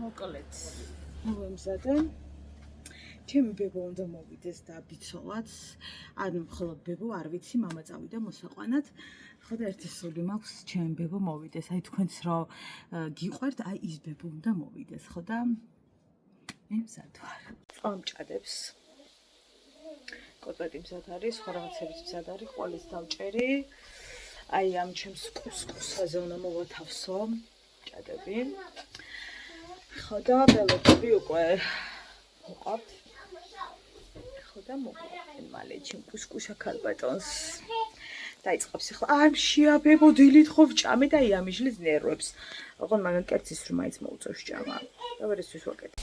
მოკლედ მოვემზადე. ჩემი ბებო უნდა მოვიდეს და ბიცოლაც. ანუ მხოლოდ ბებო არ ვიცი, მამა წავიდა მოსაყვანად. ხო და ერთი სული მაქვს ჩემი ბებო მოვიდეს. აი თქვენც რო გიყვართ, აი ის ბებო უნდა მოვიდეს, ხო და მე მზად ვარ. წამჭადებს. კოტლეტი მზად არის, სხვა რაღაცებიც მზად არის, ყველის დავჭერი. აი ამ ჩემს კუსკუსაზე უნდა მოვათავსო ჭადები. ხო და ველოდები უკვე მოყავთ. ხო და მოგვიყვენ მალე ჩემ კუსკუშა ქალბატონს. დაიწყებს ახლა არ შეაბებო დილით ხო ვჭამე და იამიშლის ნერვებს. ოღონ მაგან კერძის რომ მაინც მოუწევს ჭამა. და ვერასთვის ვაკეთებ.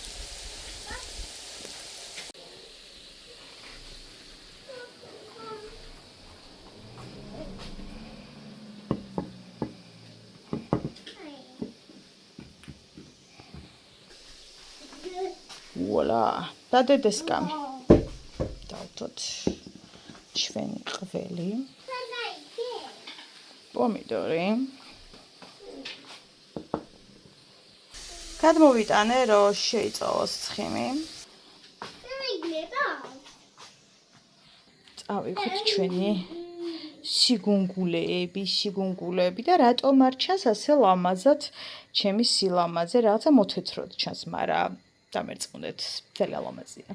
ვუალა, და დედესკამი. დავთოთ ჩვენი ყველი. პომიდორი. გადმოვიტანე რომ შეიწოვოს ცხიმი. წავიღოთ ჩვენი სიგუნგულეები და რატომ არ ჩანს ასე ლამაზად ჩემი სილამაზე, რაღაცა მოთეთროდ ჩანს, მაგრამ დამერწმუნდეთ, ძალიან ლამაზია.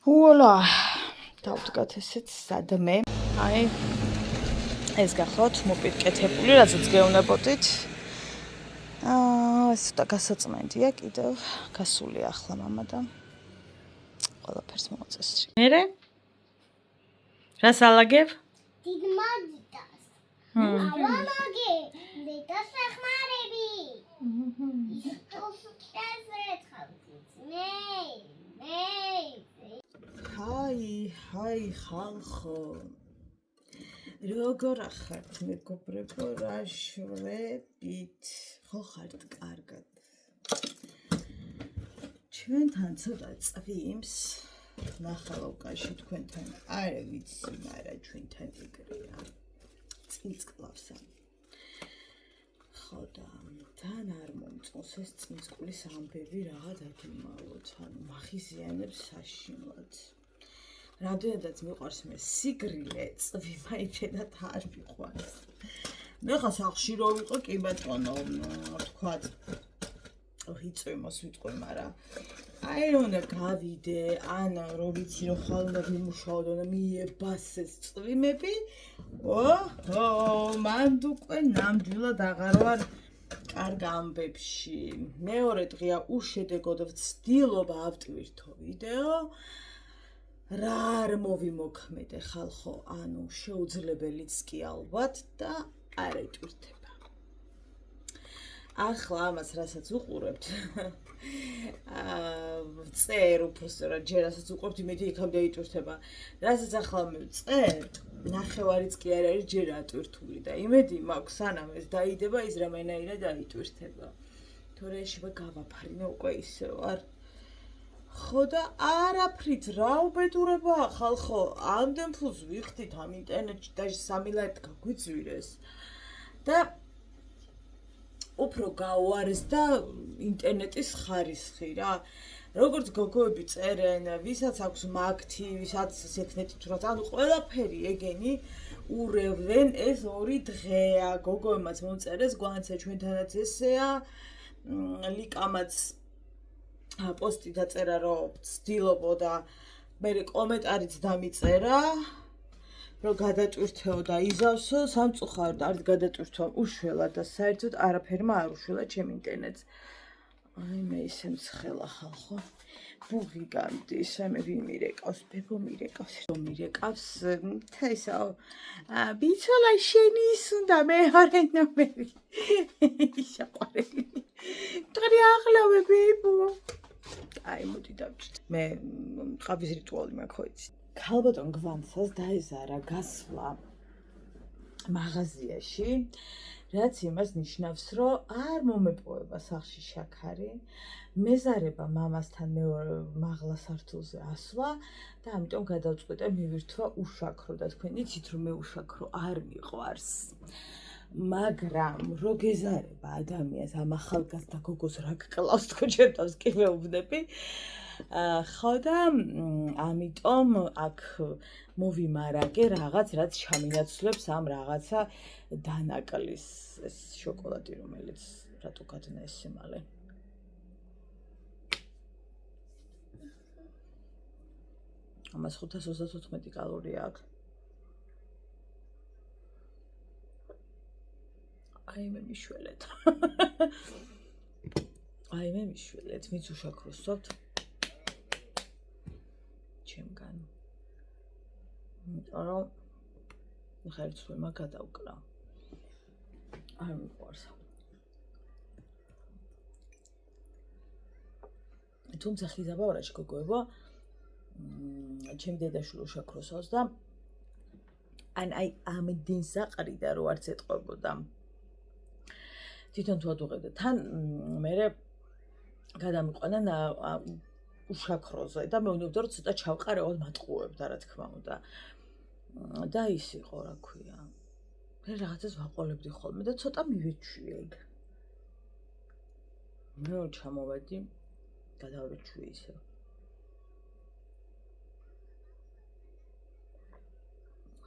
ვუალა, დავდგათ ესეც სადმე. აი ეს გახლავთ მოპირკეთებული, რასაც გეუნებოდით. ეს და გასაწმენდია კიდევ, გასულია ახლა მამა და ყველაფერს მოაწესრიგ. მერე? რას ალაგებ? დიდ მაგიტას. ავამაგე, დედას ახმარები. ჰაი ხალხო. როგორ ახართ მეგობრებო, რა შვებით? ხო ხართ კარგად? ჩვენთან ცოტა წვიმს. ნახალავკაში თქვენთან არ ვიცი, მაგრამ ჩვენთან ეგრეა. წინწკლავსა. ხო და თან არ მომწონს ეს წინწკვლის ამბები რაღაც აგიმალოთ, ანუ მახიზიანებს საშინლად. რამდენადაც მიყვარს მე სიგრილე, წვი მაინცენად არ მიყვარს. მე ხა სახლში რო ვიყო, კი ბატონო, თქვათ ვიწვიმოს ვიტყვი, მაგრამ აი რომ უნდა გავიდე, ან რო ვიცი რომ ხალ უნდა ვიმუშაო და მიებასეს წვიმები, მანდ უკვე ნამდვილად აღარ ვარ კარგ ამბებში. მეორე დღეა უშედეგოდ ვცდილობ ავტვირთო ვიდეო. რა არ მოვიმოქმედე ხალხო, ანუ შეუძლებელიც კი ალბათ და არ ეტვირთება. ახლა ამას რასაც უყურებთ, წერ უბრალოდ ჯერ რასაც უყურებთ, იმედი იქამდე იტვირთება. რასაც ახლა მე წერ, ნახევარიც კი არ არის ჯერ ატვირთული და იმედი მაქვს, სანამ ეს დაიდება, ის რამენაირად დაიტვირთება. თორე შეიძლება გავაფრინე უკვე ისე ვარ. ხო და არაფრით რა უბედურებაა ხალხო, ამდენ ფულს ვიხდით ამ ინტერნეტში და 3 ლარი გაგვიძვირეს და უფრო გაუარეს და ინტერნეტის ხარისხი რა. როგორც გოგოები წერენ, ვისაც აქვს მაგთი, ვისაც სექნეტი თუ რაც, ანუ ყველაფერი ეგენი ურევენ, ეს 2 დღეა. გოგოებმაც მომწერეს, გვანცე ჩვენთანაც ესეა, ლიკამაც პოსტი დაწერა რომ ვცდილობო და მე კომენტარიც დამიწერა რომ გადატვირთეო და იზავსო, სამწუხაროდ არ გადატვირთვა უშველა და საერთოდ არაფერმა არ უშველა ჩემ ინტერნეტს. აი მე ისე მცხელა ხალხო. ბუღი გამდის, მე ვიმირეკავს, ბებო მირეკავს, რომ მირეკავს, თესაო. ბიცოლა შენი ის უნდა მე არ ენომები. შაყარელი. დღე ახლავე ბებო. აი მოდი დავჭრით. მე ყავის რიტუალი მაქვს, ხო იცი. ქალბატონ გვანცას დაეზარა გასვლა მაღაზიაში, რაც იმას ნიშნავს, რომ არ მომეპოვება სახლში შაქარი, მეზარება მამასთან მეორე მაღლა სართულზე ასვლა და ამიტომ გადავწყვიტე მივირთვა უშაქრო და თქვენ იცით რომ მე უშაქრო არ მიყვარს. მაგრამ რო გეზარება ადამიანს ამ ახალგაზრდა გოგოს რა გკლავს თქო ჩემთვის კი მეუბნები ხო და ამიტომ აქ მოვიმარაგე რაღაც რაც ჩამინაცვლებს ამ რაღაცა დანაკლის ეს შოკოლადი რომელიც რატო გადნა ეს სიმალე ამას 534 კალორია აქვს აი მე მიშველეთ აი მე მიშველეთ მიც უშაქროსობთ ჩემგან რომ ხერცვემა გადავკრა არ მიყვარს თუმცა ხიზაბავრაში გოგოებო ჩემი დედაშვილი უშაქროსავს და აი ამდენ საყრიდა რო არც ეტყობოდა თვითონ თუ ადუღებდა თან მე გადამიყვანა უშაქროზე და მეუბნებდა რომ ცოტა ჩავყარეოთ მატყუებდა რა თქმა უნდა და ის იყო რა ქვია მე რაღაცას ვაყოლებდი ხოლმე და ცოტა მივეჩვია იქ მე ჩამოვედი გადავეჩვი ისე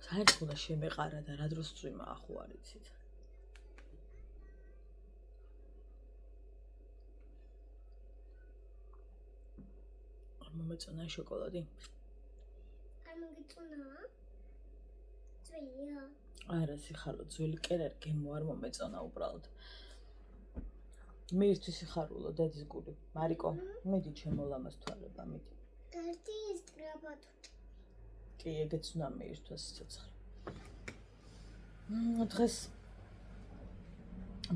საერთოდ უნდა შემეყარა და რა დროს წვიმა ახო არ იცით მომეწონა შოკოლადი არ მოგეწონა ძველია არა სიხარულო ძველი კერერ გემო არ მომეწონა უბრალოდ მე ისთვის სიხარულო დედის გული მარიკო მიდი ჩემო ლამას თვალება მიდი ერთი ის ტრაბათ კი ეგეც უნდა მეირთვას სიცოცხლე დღეს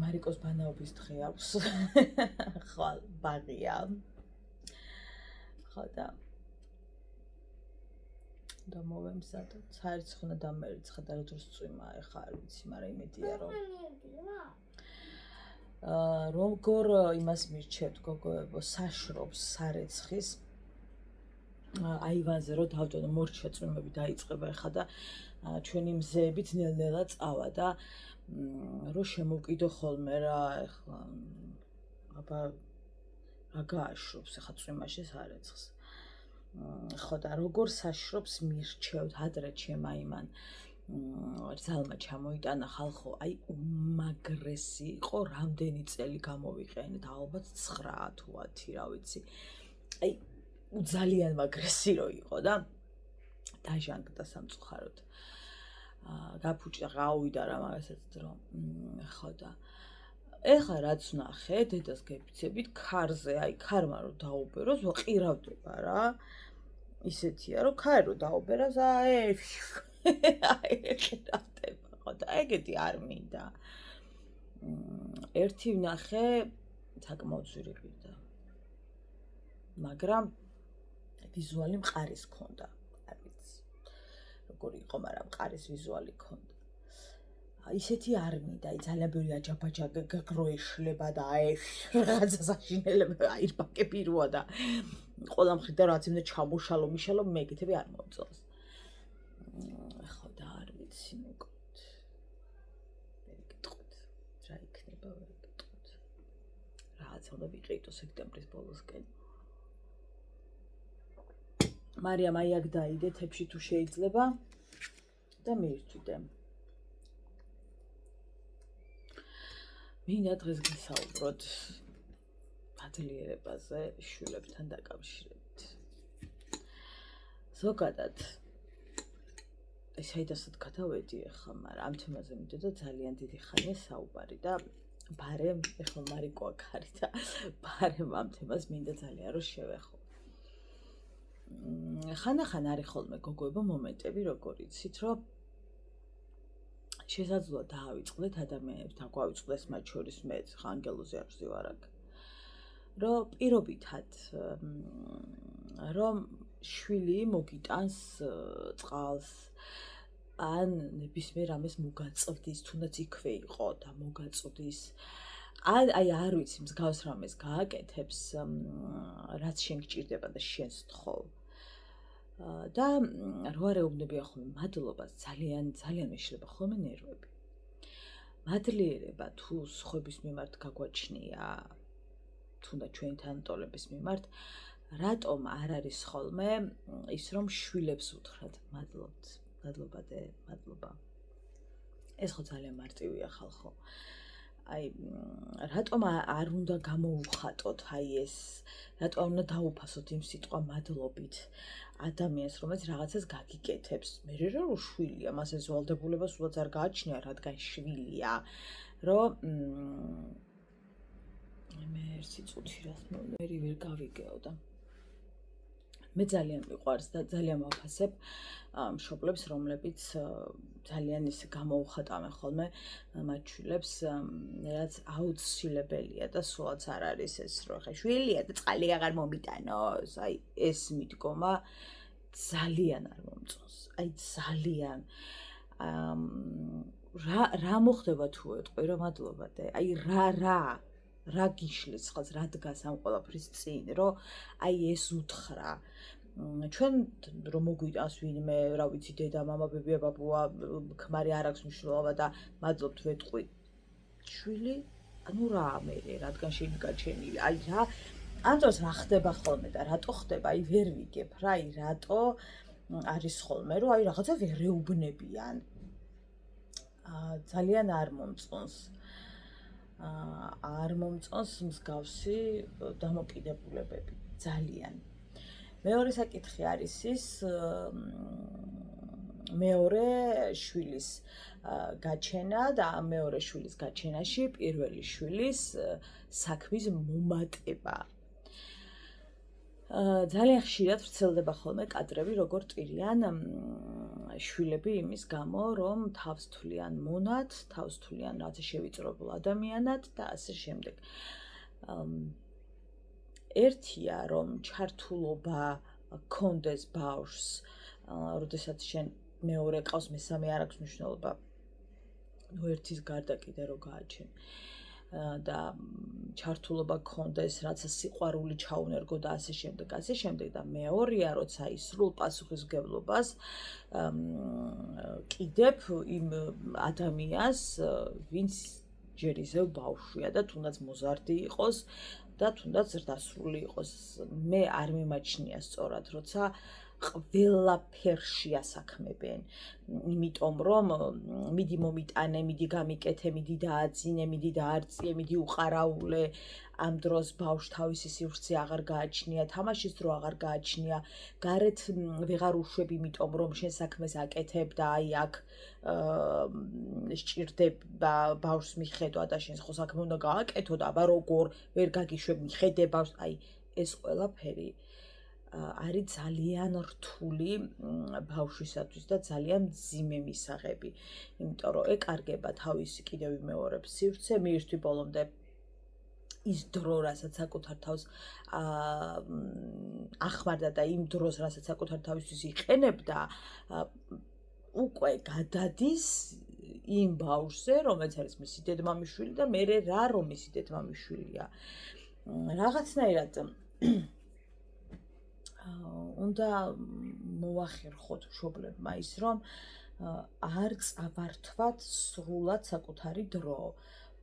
მარიკოს ბანაობის დღე აქვს ხვალ ბაღია ხო და მოვემზადოთ საერთოდ ხნა დამერიცხა და როდესაც წვიმა ეხა არ ვიცი მაგრამ იმედია რომ როგორ იმას მირჩევთ გოგოებო საშრობს სარეცხის აივანზე რო დავდო მორჩა წვიმები დაიწყება ეხა და ჩვენი მზეებით ნელ-ნელა წავა და რო შემოვკიდო ხოლმე რა ეხლა აბა რა გააშრობს ეხა წვიმაში სარეცხს ხო და როგორ საშრობს მირჩევთ ადრე ჩემა იმან ზალმა ჩამოიტანა ხალხო აი უმაგრესი იყო რამდენი წელი გამოვიყენეთ ალბათ 9 თუ 10 რა ვიცი აი ძალიან მაგრესი რო იყო და დაჟანგდა სამწუხაროდ გაფუჭდა გავიდა რა მაგასაც დრო ხო და ეხლა რაც ნახე დედას გეფიცებით ქარზე აი ქარმა რო დაუბეროს ვყირავდება რა ისეთია რომ ქარი რო დაუბეროს აი ყირავდება ხო და ეგეთი არ მინდა ერთი ვნახე საკმაოდ ზურიყიდა მაგრამ ვიზუალი მყარის ქონდა არ ვიცი როგორი იყო მაგრამ მყარის ვიზუალი ქონდა ისეთი არ მინდა აი ძალიან ბევრი აჯაბაჯა გაგროეშლება და აი რაღაცა საშინელება აირბაკები როა და ყველა მხრიდან რაც იმდა ჩამოშალო მიშალო მე ეგეთები არ მომწონს ხო და არ ვიცი მოგოთ ვერ გეტყვით რა იქნება ვერ გეტყვით რაღაც უნდა ვიყიდო სექტემბრის ბოლოსკენ მარიამ აი აქ დაიდე თებში თუ შეიძლება და მიირთვიდე მინდა დღეს გისაუბროთ ატელიერებაზე შვილებთან დაკავშირებით ზოგადად საიდასაც გადავედი ახლა მაგრამ ამ თემაზე მინდოდა ძალიან დიდი ხანია საუბარი და ბარემ ახლა მარიკო აქ არის და ბარემ ამ თემას მინდა ძალიან რომ შევეხო ხანახან არის ხოლმე გოგოებო მომენტები როგორ იცით რომ შესაძლოა დაავიწყდეთ ადამიანებთან გვავიწყდეს მათ შორის მეც ხანგელოზე არ ვზივარ აქ რომ პირობითად რომ შვილი მოგიტანს წყალს ან ნებისმიერ ამას მოგაწვდის თუნდაც იქვე იყო და მოგაწვდის აი არ ვიცი მსგავს რამეს გააკეთებს რაც შენ გჭირდება და შენს თხოვ და რო არ ეუბნებია ხოლმე მადლობას ძალიან ძალიან მეშლება ხოლმე ნერვები მადლიერება თუ სხვების მიმართ გაგვაჩნია, თუნდაც ჩვენი თანატოლების მიმართ, რატომ არ არის ხოლმე ის რომ შვილებს უთხრათ მადლობთ, მადლობადე, მადლობა. ეს ხო ძალიან მარტივია ხალხო. აი რატომ არ უნდა გამოუხატოთ აი ეს, რატომ უნდა დაუფასოთ იმ სიტყვა მადლობით ადამიანს, რომელიც რაღაცას გაგიკეთებს. მე რა შვილია, მას ეს ვალდებულება სულაც არ გააჩნია, რადგან შვილია, რომ მე ერთი წუთი რას მერი ვერ გავიგეო და მე ძალიან მიყვარს და ძალიან ვაფასებ მშობლებს, რომლებიც ძალიან ისე გამოუხატავენ ხოლმე მათ შვილებს, რაც აუცილებელია და სულაც არ არის ეს, რომ ხა შვილია და წყალი აღარ მომიტანოს. აი ეს მიდგომა ძალიან არ მომწონს. აი ძალიან რა მოხდება თუ ეტყვი რომ მადლობადე. აი რა გიშლის ხალხს, რა დგას ამ ყველაფრის წინ, რომ აი ეს უთხრა. ჩვენ რომ მოგვიტანს ვინმე, რა ვიცი, დედა, მამა, ბებია, ბაბუა, ქმარი არ აქვს მნიშვნელობა და მადლობთ ვეტყვი. შვილი, ანუ რა მე, რადგან შენი გაჩენილი. აი რა, ამ დროს რა ხდება ხოლმე და რატო ხდება? აი ვერ ვიგებ რა, აი რატო არის ხოლმე, რომ აი რაღაცა ვერ ეუბნებიან. ძალიან არ მომწონს. არ მომწონს მსგავსი დამოკიდებულებები, ძალიან. მეორე საკითხი არის ის მეორე შვილის გაჩენა და მეორე შვილის გაჩენაში პირველი შვილის საქმის მომატება. ძალიან ხშირად ვრცელდება ხოლმე კადრები, როგორ ტირიან შვილები იმის გამო, რომ თავს თვლიან მონად, თავს თვლიან რაღაცა შევიწროებულ ადამიანად და ასე შემდეგ. ერთია რომ ჩართულობა გქონდეს ბავშვს, როდესაც შენ მეორე ყავს, მესამე არ აქვს მნიშვნელობა. ნუ ერთის გარდა კიდე რო გააჩენ. და ჩართულობა გქონდეს, რაცა სიყვარული ჩაუნერგო და ასე შემდეგ და მეორეა, როცა ის სრულ პასუხისმგებლობას კიდებ იმ ადამიანს, ვინც ჯერ ისევ ბავშვია და თუნდაც მოზარდი იყოს და თუნდაც ზრდასრული იყოს. მე არ მიმაჩნია სწორად, როცა ყველაფერში ასაქმებენ, იმიტომ რომ მიდი მომიტანე, მიდი გამიკეთე, მიდი დააძინე, მიდი დაარწიე, მიდი უყარაულე, ამ დროს ბავშვს თავისი სივრცე აღარ გააჩნია, თამაშის დრო აღარ გააჩნია, გარეთ ვეღარ უშვებ, იმიტომ რომ შენ საქმეს აკეთებ და აი აქ სჭირდება ბავშვს მიხედვა და შენ ხო საქმე უნდა გააკეთო და აბა როგორ ვერ გაგიშვებ, მიხედე ბავშვს, აი ეს ყველაფერი არის ძალიან რთული ბავშვისათვის და ძალიან მძიმე მისაღები, იმიტომ რომ ეკარგება თავისი კიდევ იმეორებს სივრცე, მიირთვი ბოლომდე ის დრო, რასაც საკუთარ თავს ახმარდა და იმ დროს, რასაც საკუთარ თავისთვის იყენებდა, უკვე გადადის იმ ბავშვზე, რომელიც არის მისი დედმამიშვილი და მე რა რომ მისი დედმამიშვილია. რაღაცნაირად უნდა მოვახერხოთ მშობლებმა ის, რომ არ წავართვათ სრულად საკუთარი დრო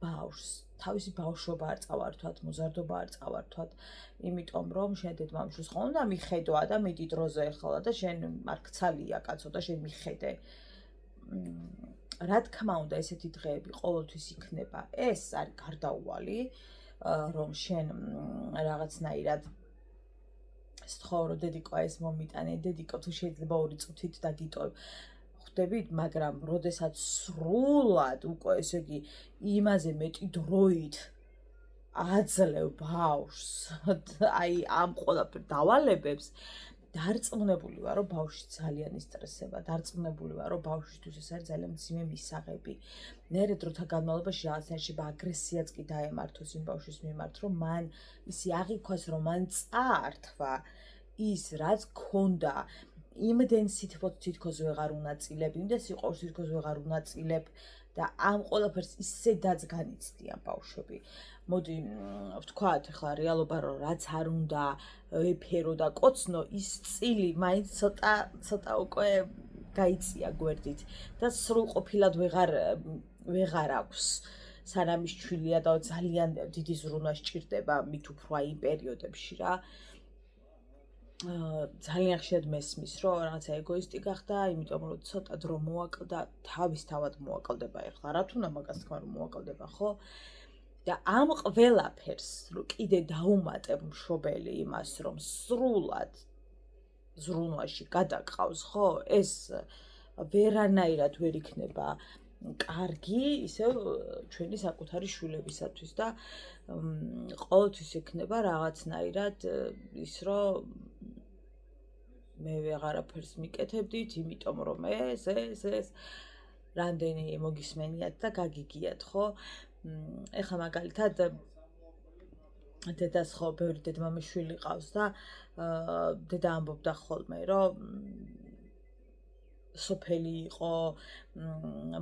ბავშვს. თავისი ბავშვობა არ წავართვათ, მოზარდობა არ წავართვათ, იმიტომ რომ შენ დედმამიშვილს ხო უნდა მიხედვა და მიდი დროზე ეხლა და შენ არ ქცალია კაცო და შენ მიხედე. რა თქმა უნდა, ესეთი დღეები ყოველთვის იქნება. ეს არის გარდაუვალი, რომ შენ რაღაცნაირად სთხოვრო, დედიკო, ეს მომიტანე, დედიკო, თუ შეიძლება 2 წუთით დაგიტოვებ. ხვდებით, მაგრამ როდესაც სრულად უკვე ესე იგი იმაზე მეტი დროით აძლევ ბავშვს, აი ამ ყველაფერ დავალებებს, დარწმუნებული ვარ, რომ ბავშვი ძალიან ისტრესება, დარწმუნებული ვარ, რომ ბავშვისთვის ეს არის ძალიან მძიმე მისაღები. მერე დროთა განმავლობაში რაღაცნაირად აგრესიაც კი დაემართოს იმ ბავშვის მიმართ, რომ მან ისი აღიქვას, რომ მან წაართვა ის, რაც ქონდა, იმდენ სითბოს თითქოს ვეღარ უნაწილებ, იმდენ სიყვარულს თითქოს ვეღარ უნაწილებ და ამ ყველაფერს ისედაც განიცდიან ბავშვები. მოდი ვთქვათ, ახლა რეალობა რომ რაც არ უნდა ეფერო და კოცნო, ის წილი მაინც ცოტა უკვე გაიწია გვერდით და სრულყოფილად ვეღარ ვეღარ აქვს სანამ ის ჩვილია და ძალიან დიდი ზრუნვა სჭირდება მით უფრო აი იმ პერიოდებში რა ძალიან ხშირად მესმის რომ რაღაცა ეგოისტი გახდა იმიტომ რომ ცოტა დრო მოაკლდა თავისთავად მოაკლდება ეხლა რა თქმა უნდა მაგას თქვა რომ მოაკლდება ხო და ამ ყველაფერს რომ კიდე დაუმატებ მშობელი იმას რომ სრულად ზრუნვაში გადაყავს ხო ეს ვერანაირად ვერ იქნება კარგი ისევ ჩვენი საკუთარი შვილებისათვის და ყოველთვის იქნება რაღაცნაირად ის რომ მე ვეღარაფერს მიკეთებდით იმიტომ რომ ეს რამდენი მოგისმენიათ და გაგიგიათ ხო ეხლა მაგალითად დედას ხო ბევრი დედმამის შვილი ყავს და დედა ამბობდა ხოლმე რომ სოფელი იყო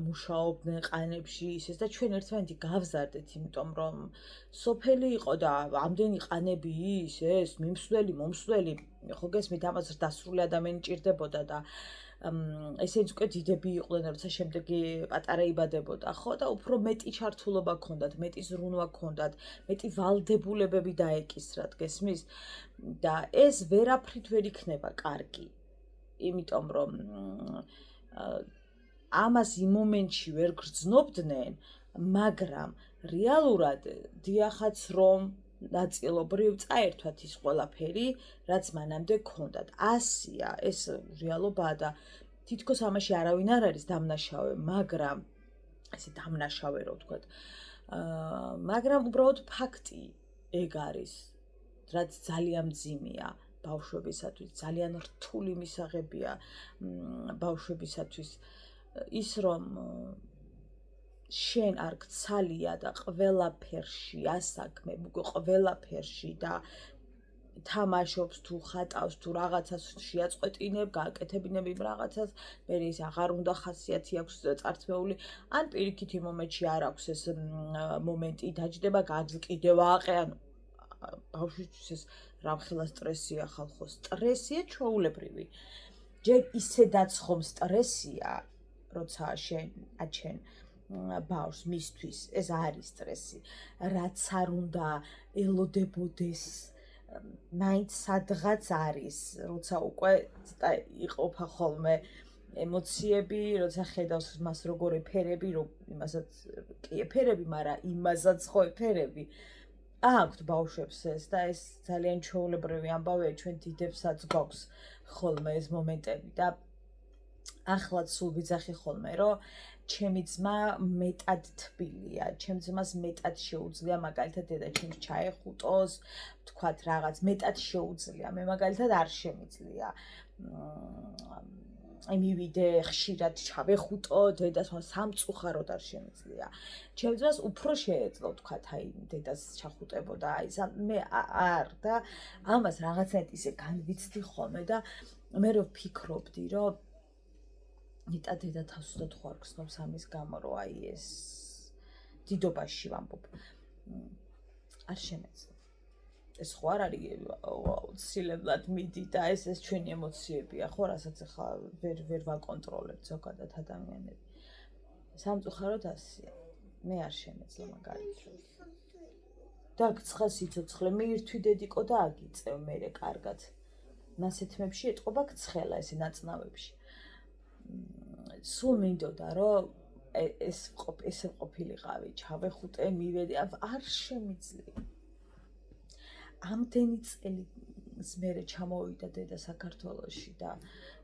მუშაობდნენ ყანებში ისეს და ჩვენ ერთმანეთი გავზარდეთ იმიტომ რომ სოფელი იყო და ამდენი ყანები ის მომსვლელი ხო გესმით ამას დასრული ადამიანი ჭირდებოდა და ესეც უკვე დიდები იყვნენ როცა შემდეგი პატარა იბადებოდა ხო და უფრო მეტი ჩართულობა ჰქონდათ მეტი ზრუნვა ჰქონდათ მეტი ვალდებულებები დაეკისრათ გესმის და ეს ვერაფრით ვერ იქნება კარგი იმიტომ რომ ამას იმ მომენტში ვერ გრძნობდნენ მაგრამ რეალურად დიახაც რომ ნაწილობრივ წაერთვათ ის ყველაფერი რაც მანამდე ჰქონდათ 100-ია ეს რეალობაა და თითქოს ამაში არავინ არ არის დამნაშავე მაგრამ ესე დამნაშავე რო ვთქვათ მაგრამ უბრალოდ ფაქტი ეგ არის რაც ძალიან მძიმეა ბავშვებისათვის ძალიან რთული მისაღებია ბავშვებისათვის ის რომ შენ არ გცალია და ყველაფერში ასაქმე უკვე ყველაფერში და თამაშობს თუ ხატავს თუ რაღაცას შეაწყვეტინებ გააკეთებინებ იმ რაღაცას მე ის აღარ უნდა ხასიათი აქვს წარწმეული ან პირიქით იმ მომენტში არ აქვს ეს მომენტი დაჯდება კიდევ აყე ანუ ბავშვისთვის ეს რამხელა სტრესია ხალხო სტრესია ჩვეულებრივი ჯერ ისედაც ხომ სტრესია როცა შენ აჩენ ბავშვს მისთვის ეს არის სტრესი რაც არ უნდა ელოდებოდეს მაინც სადღაც არის როცა უკვე იყოფა ხოლმე ემოციები როცა ხედავს მას როგორ ეფერები იმასაც კი ეფერები მაგრამ იმასაც ხო ეფერები აქვთ ბავშვებს ეს და ეს ძალიან ჩვეულებრივი ამბავია ჩვენ დიდებსაც გვაქვს ხოლმე ეს მომენტები და ახლაც სულ ვიძახი ხოლმე რომ ჩემი ძმა მეტად თბილია ჩემ ძმას მეტად შეუძლია მაგალითად დედა ჩემს ჩაეხუტოს თქვათ რაღაც მეტად შეუძლია მე მაგალითად არ შემიძლია აი მივიდე ხშირად ჩავეხუტო დედას სამწუხაროდ არ შემიძლია ჩემ ძმას უფრო შეეძლო თქვათ აი დედას ჩახუტებოდა აი მე არ და ამას რაღაცნაირად ისე განვიცდი ხოლმე და მე რო ვფიქრობდი რომ ნიტა დედა თავს უდად ხო არ გსნობს ამის გამო რომ აი ეს დიდობაში ვამბობ არ შემეძლო ეს ხო არ არის აუცილებლად მიდი და ეს ჩვენი ემოციებია ხო რასაც ახლა ვერ ვაკონტროლებთ ზოგადად ადამიანები სამწუხაროდ ასია მე არ შემეძლო მაგალითად დაგცხა სიცოცხლე მიირთვი დედიკო და აგიწევ მერე კარგად მასეთმებში ეტყობა გცხელა ესე ნაწნავებში სულ მინდოდა რომ ესე ყოფილიყავი ჩავეხუტე მივედი არ შემიძლია ამდენი წელს მერე ჩამოვიდა დედა საქართველოში და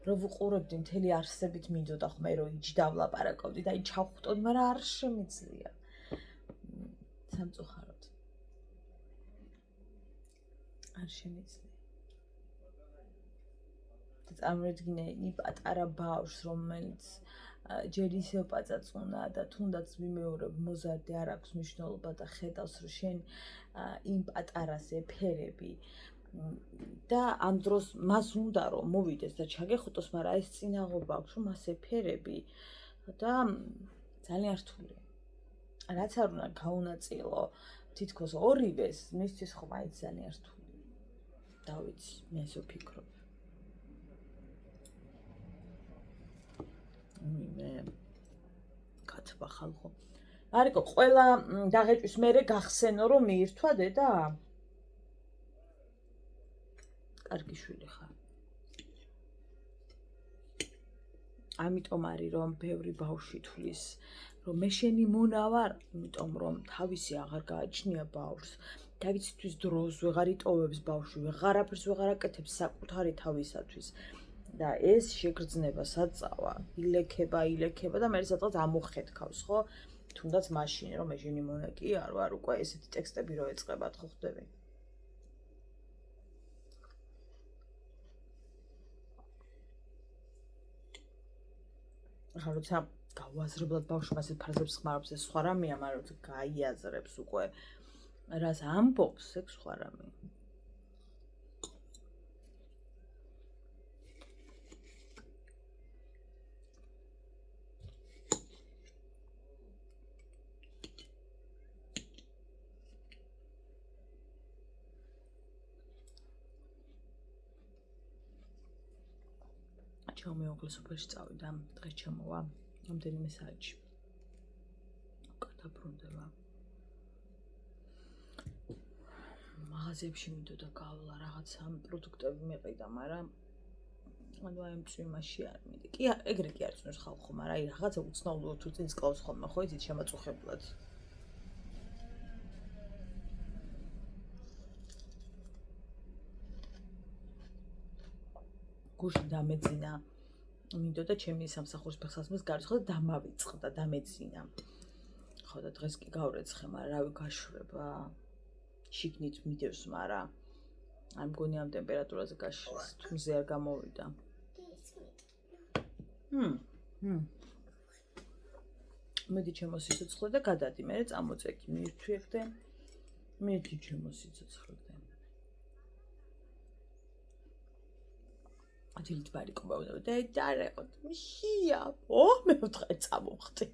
რო ვუყურებდი მთელი არსებით მინდოდა ხმე რომ იჯდა ვლაპარაკობდი და ჩავხუტოდ მაგრამ არ შემიძლია სამწუხაროდ არ შემიძლია წარმოედგინე იმ პატარა ბავშვს რომელიც ჯერ ისევ პაწაწუნა და თუნდაც ვიმეორებ მოზარდი არ აქვს მნიშვნელობა და ხედავს რომ შენ იმ პატარას ეფერები და ამ დროს მას უნდა რომ მოვიდეს და ჩაგეხუტოს მაგრამ ეს წინაღობა აქვს რომ მას ეფერები და ძალიან რთულია რაც არ უნდა გაუნაწილო თითქოს ორივეს მისთვის ხომ აი ძალიან რთულია დავიცი მე ესე ვფიქრობ მე გაქათბა ხალხო. არიქო, ყველა დაღეჭვის მერე გახსენო რომ მიირთვა დედა? კარგი შვილი ხარ. ამიტომ არის რომ ბევრი ბავშვი თulis რომ მე შენი მონა ვარ, იმიტომ რომ თავისი აღარ გააჩნია ბავშვს. თავისთვის დროს ვეღარ იტოვებს ბავშვი, ვეღარაფერს ვეღარ აკეთებს საკუთარი თავისათვის. და ეს შეგრძნება საწავა, ილექება და მე სადღაც ამოხეთქავს, ხო? თუნდაც მაშინ რომ მე შენი მონა კი არ ვარ, უკვე ესეთი ტექსტები რო ეწყებათ, ხო ხვდები? ახლა როცა გავაზრებლად ბავშვმა ასეთ ფრაზებს ხმარობს, ეს სხვა რამეა, მაგრამ როცა გაიაზრებს უკვე რას ამბობს, ეგ სხვა რამეა. ჩემო სოფელში წავიდა, დღეს ჩემოვა, რამდენიმე საათში. გადაბრუნდება. მაღაზიებში მინდოდა გავლა, რაღაცა პროდუქტები მეყიდა, მაგრამ ანუ აი წვიმაში არ მინდა. კი, ეგრე კი არ წვიმს ხალხო, მაგრამ აი რაღაცა უცნაური თუ წინ წყავს ხოლმე, ხო იცით შემაწუხებლად. გუშინ დამეძინა. მინდოდა ჩემი სამსახურის ფეხსაცმლის გარცხვა და დამავიწყდა, დამეძინა. ხო და დღეს კი გავრეცხე, მაგრამ რავი გაშვება. შიგნით მიდევს, მაგრამ არ მგონი ამ ტემპერატურაზე გაშლის, თუნზე არ გამოვიდა. მედი ჩემო სიცოცხლე და გადადი, მე წამოწექი, მიირთვიეხდე. მედი ჩემო სიცოცხლე. დილით ბარიკო ბავშვი და დარეკო მიშია ო მე ვთხარ წამოხდი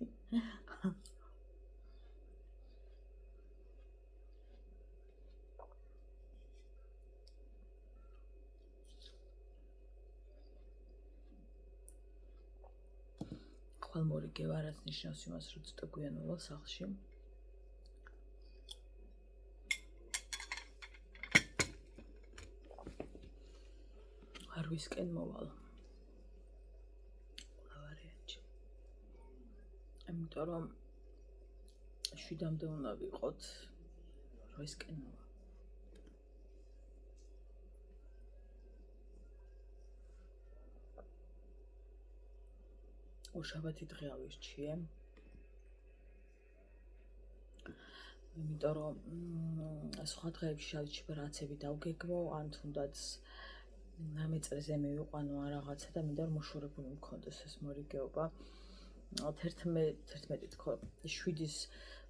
ხვალ მორიგე ვარაც ნიშნავს იმას რომ ცოტა გვიანოლა სახლში არვისკენ მოვალ. ლავარიაჩი. ამიტომ რომ 7-მდე უნდა ვიყოთ. რვისკენ მოვალ. უშაბათი დღე ავირჩიე. იმიტომ რომ სხვა დღეებში შავი ბრაცები დავგეგმო, ან თუნდაც ნამეწრეზე მივიყვანო რაღაცა და მინდა რომ მოშორებული მქონდეს ეს მორიგეობა. 11 თქო 7-ის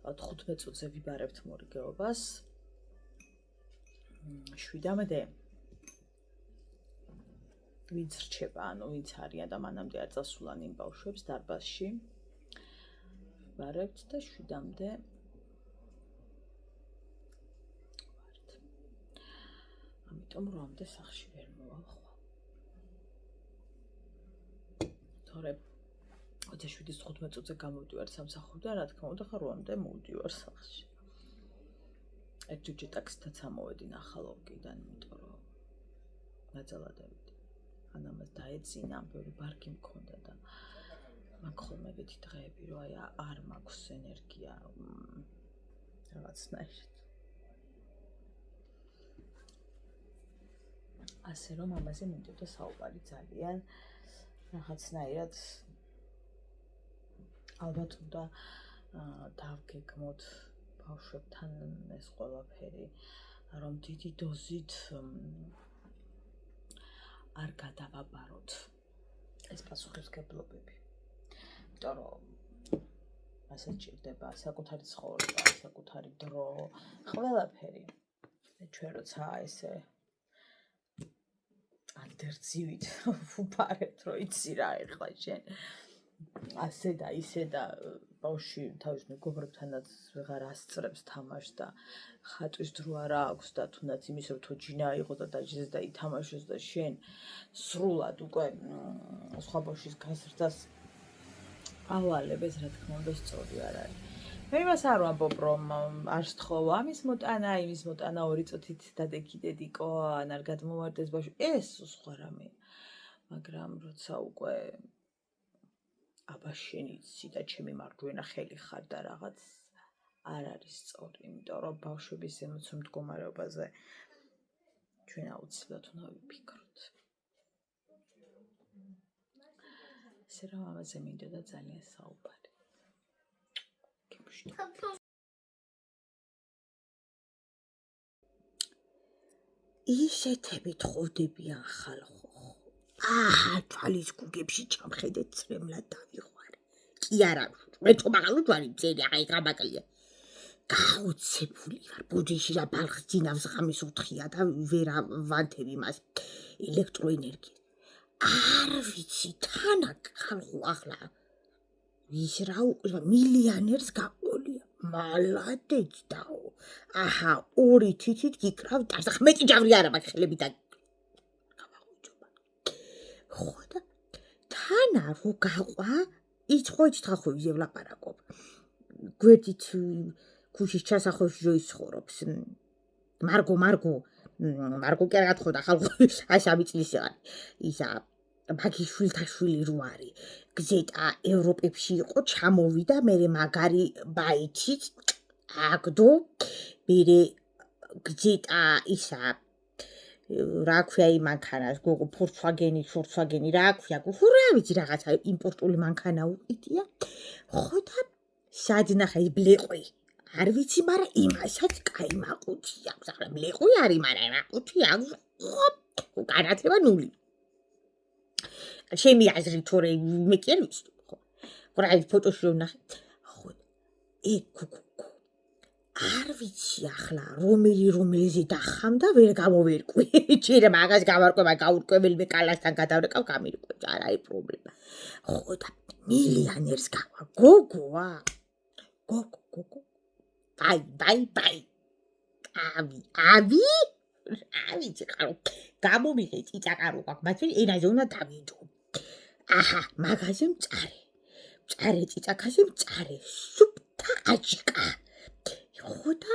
15 წუთზე ვიბარებთ მორიგეობას. 7-მდე ვინც რჩება, ანუ ვინც არიან და მანამდე არ წასულან იმ ბავშვებს დარბაზში. ვიბარებთ და 7-მდე ამიტომ რომამდე სახში ვერ მოვალ ხვალ. თორე 7-ის 15 წუთზე გამოვდივარ სამსახურიდან, რა თქმა უნდა, ხა რომამდე მოვდივარ სახში. ერთჯერ ტაქსითაც ამოვედი ნახალოვკიდან, იმიტომ რომ ნაძალადებით. ამას დაეცინა, ბევრი ბარგი მქონდა და მაგ ხოლმე ეგეთი დღეები, რომ აი არ მაქვს ენერგია რაღაცნაირად. ასე რომ ამაზე მინდოდა საუბარი ძალიან რაღაცნაირად ალბათ უნდა დავგეგმოთ ბავშვებთან ეს ყველაფერი რომ დიდი დოზით არ გადავაბაროთ ეს პასუხისმგებლობები. იმიტომ რომ ასე ჭირდება საკუთარი ცხოვრება, საკუთარი დრო, ყველაფერი. ჩვენ როცა ესე ანდერძივით ვუფარებთ, რომ იცი რა ეხლა შენ ასე და ისე და ბავშვი თავის მეგობრებთანაც ვეღარ ასწრებს თამაშს და ხატვის დრო არ აქვს და თუნდაც იმის რომ თოჯინა იყო და დაჟეს და ითამაშოს და შენ სრულად უკვე სხვა ბავშვის გაზრდას ავალებ ეს რა თქმა უნდა სწორი არ არის. მე იმას არ ვამბობ რომ არ სთხოვა ამის მოტანა, იმის მოტანა 2 წუთით დადეკიდედიკო, ან არ გადმოვარდეს ბავშვი. ეს სხვა რამეა. მაგრამ როცა უკვე აბა შენ იცი და ჩემი მარჯვენა ხელი ხარ და რაღაც არ არის სწორი, იმიტომ რომ ბავშვების ემოციურ მდგომარეობაზე ჩვენ აუცილებლად უნდა ვიფიქროთ. ესე რომ ამაზე მინდოდა ძალიან საუბარი. ისეთები თხოვდებიან ხალხო. თვალის გუგებში ჩამხედეთ წრემლად დავიღვარე. კი არა, მე თუ მაღალო ჯვარი მწერი აღა იღაბაკია. გაოცებული ვარ, ბოდიში რა ბალხს ძინავს ღამის უთხია და ვერ ავანთებ იმას ელექტროენერგია. არ ვიცი, თან აქ ხალხო ახლა ის რა უკვე მილიონერს გაყოლია. მალადეც დაო. აჰა, 2 თითით გიკრავ და მეტი ჯავრი არა მაქვს ხელები და გავაღვიჯობა. ხო და თანა რო გაყვა, იცხოვით ხახოიზე ვლაპარაკობ. გვერდით ქუშის ჩასახვევში რო ისხორობს. მარგო კი არ გათხოვდა ხალხო, აი 3 წლის იყო. ისა მაგის შვილთა შვილი რო არის. გზეტა ევროპებში იყო, ჩამოვიდა, მე მაგარი ბაითით აგდო, მე გზეტა ისა რა ქვია იმ მანქანას, გოგო Volkswagen-ი რა ქვია, რა ვიცი რაღაცა იმპორტული მანქანა უყიდია. ხო და სადნახა ის ბლეყვი. არ ვიცი, მაგრამ იმასაც კაი მაყუთი აქვს. ახლა ბლეყვი არის, მაგრამ მაყუთი აქვს. ხო, განათლება 0. ჩემი აზრით თორე მე კი არ ვიცი. ხო, რა ის ფოტოში რომ ნახე. ხო, გოგო. არ ვიცი ახლა რომელზე დახამდა ვერ გამოვერკვი. ჯერ მაგას გავარკვევა, გაურკვეველი მე კალასთან გადავრეკავ, გამირკვე, არ არის პრობლემა. ხო და მილიონერს გავა. გოგოა. გოგო. ბაი. ავი ხარო. გამომიღე წიწაკარო გაქვს, მაგრამ ენაზე უნდა დავიდო. აჰა, მაგაზე მწარე წიწაკაზე მწარე. სუფთა აჯიკა. ხო და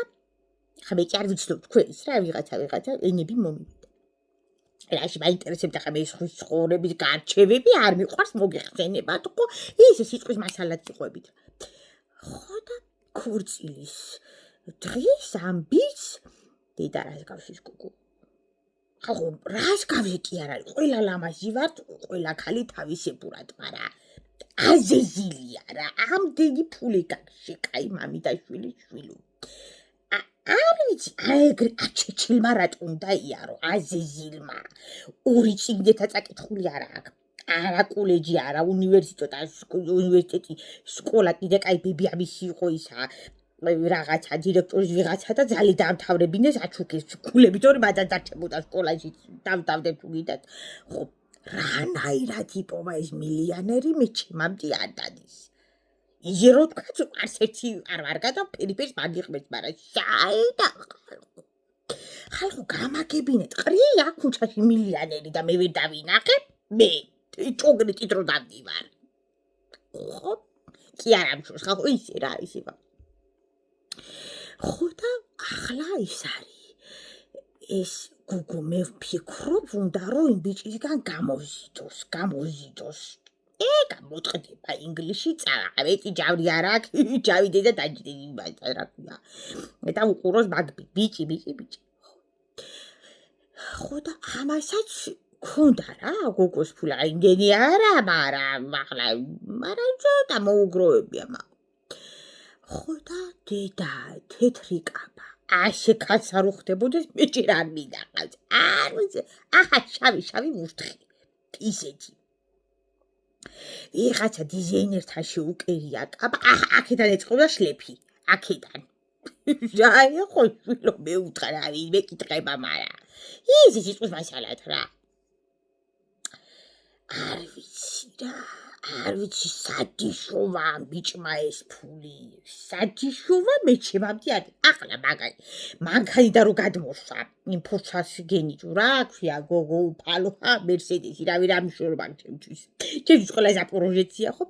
ხა მე კი არ ვიცნობ თქვენს რა ვიღაცა ენები მომივიდა. რაში მაინტერესებდა ხა მე ის ცხოვრების გარჩევები არ მიყვარს მოგეხსენებათ ხო ის სიტყვის მასალაც იყვებით. ხო და ქორწილის დღის ამბის დედა რას გავშის გოგო. ხო რას გავშე კი არ არის ყველა ლამაზი ვართ ყველა ქალი თავისებურად მაგრამ აზეზილია რა ამდენი ფული გაგშე კაი მამი და შვილო. არ ვიცი აეგრე აჩეჩილმა რატომ დაიარო აზეზილმა 2 წიგნეთა წაკითხული არა აქვს. არა კოლეჯი არა უნივერსიტეტი სკოლა კიდე კაი ბიბი ამისი იყო ისა რაღაცა დირექტორის ვიღაცა და ძალი დაამთავრებინეს აჩუქეს ქულები თორე მადან დარჩებოდა სკოლაში დავდავდებ თუ გიდათ. ხო რანაირად იპოვა ეს მილიონერი მე ჩემამდე არ დადის. იზე რო თქვაც არც ერთი არ გადა ფერიფერს მაგიღმეთ მაგრამ შაიდა ხალხო გამაგებინეთ ყრია ქუჩაში მილიონერი და მე ვერ დავინახე მე ჭოგრით რო დავდივარ. ხო კი არ ამშორს ხალხო ისე რა ისება. ხო და ახლა ის არის ეს გოგო მე ვფიქრობ უნდა რომ იმ ბიჭისგან გამოზიდოს გამოტყდება ინგლისში წავა მეტი ჯავრი არ აქვს ჯავიდე და დაჯდე რა ქვია და უყუროს მაგ ბიჭი. ხო და ამასაც ქონდა რა გოგოს ფული აინდენი არა მაგრამ ცოტა მოუგროვებია მაგ. ხო და დედა თეთრი კაბა ასე კაც არ უხდებოდეს მე ჯერ არ მინახავს არ ვიცი აჰა შავი მურთხი ისეთი ვიღაცა დიზაინერთან შეუკერია კაბა აქედან ეწყობდა შლეფი აქედან აი ხო შვილო მე უთხრა რა მე კითხება მაგრამ ის სიტყვის მასალად რა არ ვიცი რა არ ვიცი სადიშოვა ბიჭმა ეს ფული სადიშოვა მე ჩემამდე არ ახლა მანქანა რომ გადმოსვა იმ ფურცას გენიჭო რა ქვია გოგო უფალოა მერსედესი რავი რა მშორობა ჩემთვის ყველა ზაპოროჟეცია ხო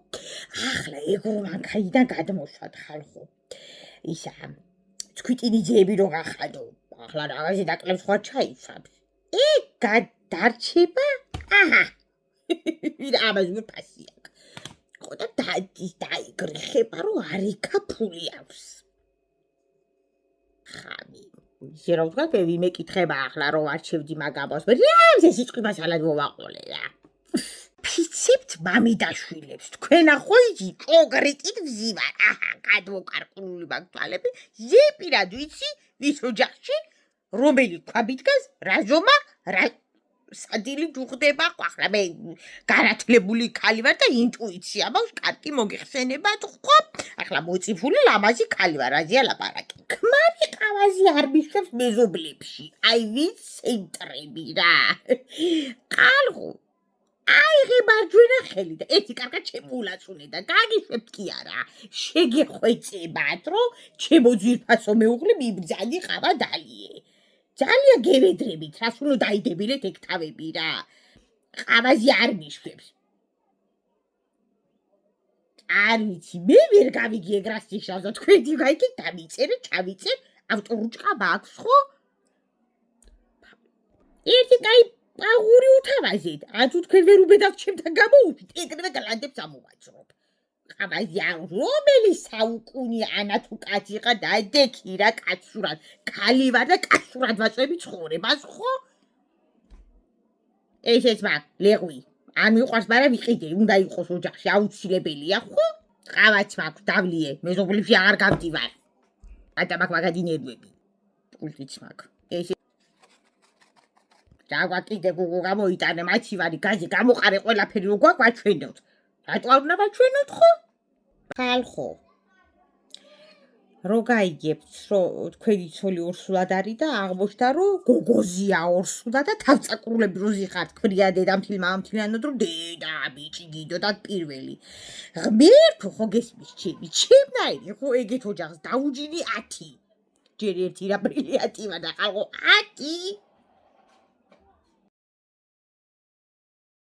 ახლა ეგო მანქანიდან გადმოსვათ ხალხო ისა ცქვიტინი ძეები რო გახადო ახლა რაღაცი დაკლებს ხარ ჩაიცვამს გადარჩება აჰა ამას მიფასია ხოდა დაიგრიხება რომ არიქა ფული აქვს ხამი ისე რა ვთქვა მე ვიმეკითხება ახლა რომ არჩევდი მაგამოს რა ეს სიტყვი მასალად მოვაყოლე რა ფიცებთ მამიდაშვილებს თქვენ ახო იცი კონკრეტით ვზივარ აჰა გადმოკარკული მაგთვალები ზეპირად ვიცი ვის ოჯახში რომელი ქვაბიდგას რა ზომა რა სადილი ჯუხდება ახლა მე განათლებული ქალი ვარ და ინტუიცია მაქვს კარგი მოგეხსენებათ ხო ახლა მოწიფული ლამაზი ქალი ვარ აზია ლაპარაკი ქმარი ყავაზი არ მიშვებს მეზობლებში აი ვიც ცენტრები რა ყალღო აი ღებარჯვენა ხელი და ერთი კარგად შემოულაწუნე და გაგიშვებთ კი არა შეგეხვეწებათ რომ ჩემო ძვირფასო მეუღლე მიბძანი ხავა დალიე ძალიან გევედრებით რას უნდა დაიდებილეთ ეგ თავები რა ყავაზი არ მიშვებს არ ვიცი მე ვერ გავიგი ეგ რას ნიშნავს თქვენი გაიგე დამიწერე ჩავიწერ ავტორუჭკა მაქვს ხო ერთი კაი აღური უთავაზეთ თუ თქვენ ვერ უბედავთ ჩემთან გამოუშვით ეგრევე გალანდებს ამოვაჭრობ ყავაზი არ რომელი საუკუნე ანა თუ კაცი ხარ დადექი რა კაცურად ქალი ვარ და კაცურად ვაწვევი ცხოვრებას ხო ესეც მაგ ლეღვი არ მიყვარს მაგრამ ვიყიდე უნდა იყოს ოჯახში აუცილებელია ხო ყავაც მაქვს დავლიე მეზობლებში აღარ გავდივარ და მაგ მაგადი ნერვები პულტიც მაქვს ესე დაგვაკიდე გუგო გამოიტანე მაჩივარი გაზი გამოყარე ყველაფერი რო გვაქვს ვაჩვენოთ რატო არ უნდა ვაჩვენოთ ხო ხალხო რო გაიგებთ რომ თქვენი ცოლი ორსულად არის და აღმოჩნდა რომ გოგოზია ორსულად და თავწაკრულები როზი ხართ ქვია დედამთილმა ამთილანოდ რომ დედა ბიჭი გიდო და პირველი ღმერთო ხო გესმის ჩემნაირი ხო ეგეთ ოჯახს დაუჯინი 10 ჯერ ერთი რა ბრილიანტი ვარ და ხალხო 10